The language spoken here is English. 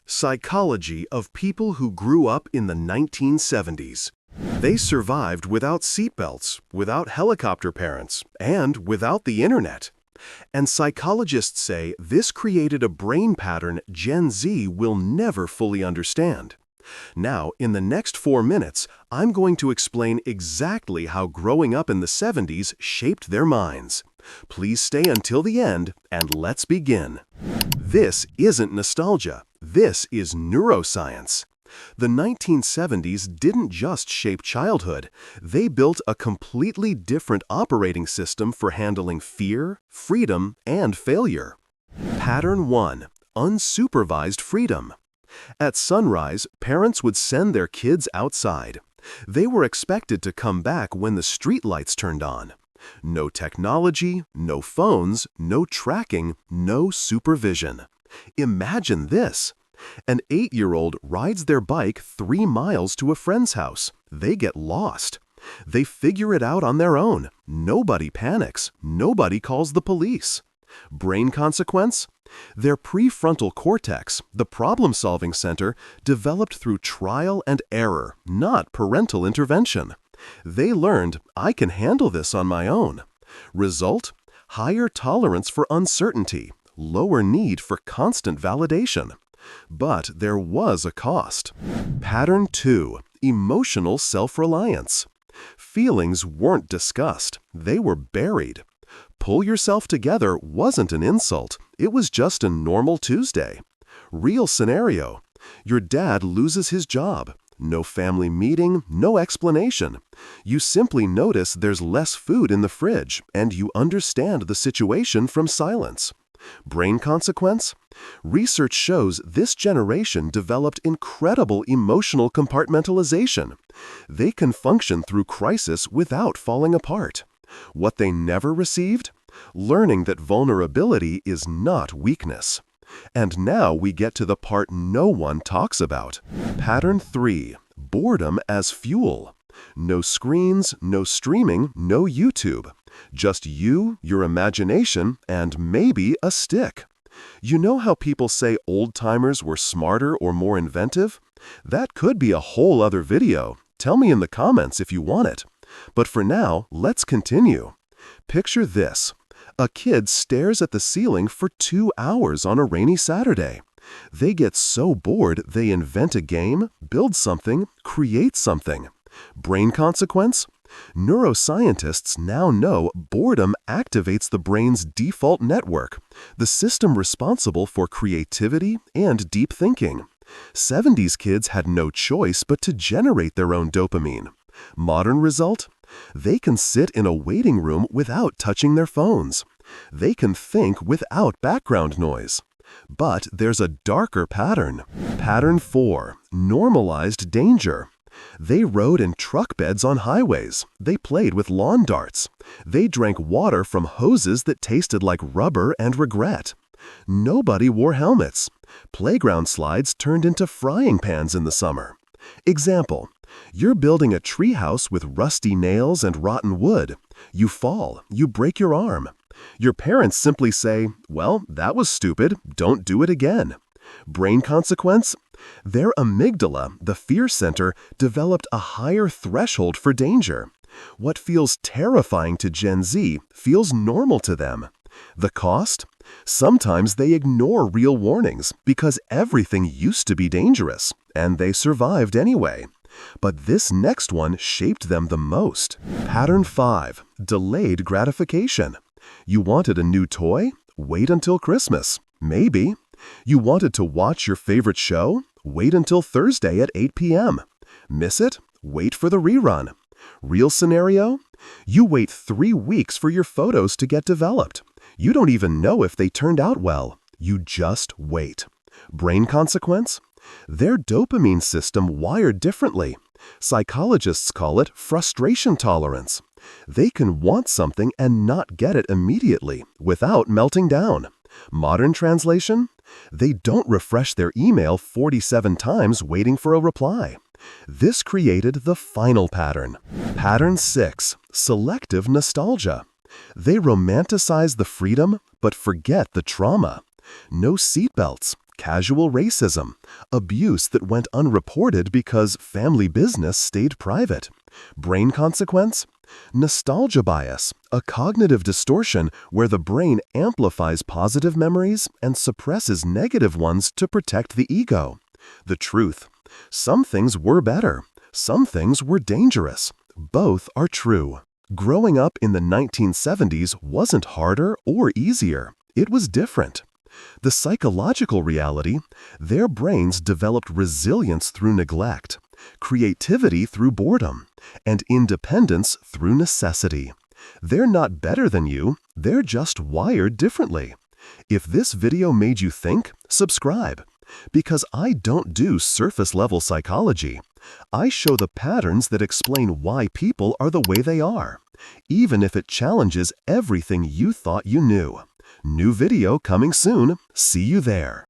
Psychology of people who grew up in the 1970s. They survived without seatbelts, without helicopter parents, and without the internet. And psychologists say this created a brain pattern Gen Z will never fully understand. Now, in the next 4 minutes, I'm going to explain exactly how growing up in the 70s shaped their minds. Please stay until the end, and let's begin. This isn't nostalgia. This is neuroscience. The 1970s didn't just shape childhood. They built a completely different operating system for handling fear, freedom, and failure. Pattern 1. Unsupervised freedom. At sunrise, parents would send their kids outside. They were expected to come back when the streetlights turned on. No technology, no phones, no tracking, no supervision. Imagine this. An 8-year-old rides their bike 3 miles to a friend's house. They get lost. They figure it out on their own. Nobody panics. Nobody calls the police. Brain consequence? Their prefrontal cortex, the problem-solving center, developed through trial and error, not parental intervention. They learned, I can handle this on my own. Result? Higher tolerance for uncertainty, lower need for constant validation. But there was a cost. Pattern 2. Emotional self-reliance. Feelings weren't discussed. They were buried. Pull yourself together wasn't an insult. It was just a normal Tuesday. Real scenario. Your dad loses his job. No family meeting, no explanation. You simply notice there's less food in the fridge, and you understand the situation from silence. Brain consequence? Research shows this generation developed incredible emotional compartmentalization. They can function through crisis without falling apart. What they never received? Learning that vulnerability is not weakness. And now we get to the part no one talks about. Pattern 3. Boredom as fuel. No screens, no streaming, no YouTube. Just you, your imagination, and maybe a stick. You know how people say old-timers were smarter or more inventive? That could be a whole other video. Tell me in the comments if you want it. But for now, let's continue. Picture this. A kid stares at the ceiling for 2 hours on a rainy Saturday. They get so bored they invent a game, build something, create something. Brain consequence? Neuroscientists now know boredom activates the brain's default network, the system responsible for creativity and deep thinking. 70s kids had no choice but to generate their own dopamine. Modern result? They can sit in a waiting room without touching their phones. They can think without background noise. But there's a darker pattern. Pattern 4. Normalized danger. They rode in truck beds on highways. They played with lawn darts. They drank water from hoses that tasted like rubber and regret. Nobody wore helmets. Playground slides turned into frying pans in the summer. Example. You're building a treehouse with rusty nails and rotten wood. You fall. You break your arm. Your parents simply say, well, that was stupid. Don't do it again. Brain consequence? Their amygdala, the fear center, developed a higher threshold for danger. What feels terrifying to Gen Z feels normal to them. The cost? Sometimes they ignore real warnings because everything used to be dangerous, and they survived anyway. But this next one shaped them the most. Pattern 5. Delayed gratification. You wanted a new toy? Wait until Christmas. Maybe. You wanted to watch your favorite show? Wait until Thursday at 8 p.m. Miss it? Wait for the rerun. Real scenario? You wait 3 weeks for your photos to get developed. You don't even know if they turned out well. You just wait. Brain consequence? Their dopamine system wired differently. Psychologists call it frustration tolerance. They can want something and not get it immediately without melting down. Modern translation? They don't refresh their email 47 times waiting for a reply. This created the final pattern. Pattern 6. Selective nostalgia. They romanticize the freedom but forget the trauma. No seatbelts, casual racism, abuse that went unreported because family business stayed private. Brain consequence? Nostalgia bias, a cognitive distortion where the brain amplifies positive memories and suppresses negative ones to protect the ego. The truth: some things were better, some things were dangerous. Both are true. Growing up in the 1970s wasn't harder or easier. It was different. The psychological reality: their brains developed resilience through neglect, creativity through boredom, and independence through necessity. They're not better than you, they're just wired differently. If this video made you think, subscribe. Because I don't do surface-level psychology. I show the patterns that explain why people are the way they are, even if it challenges everything you thought you knew. New video coming soon. See you there.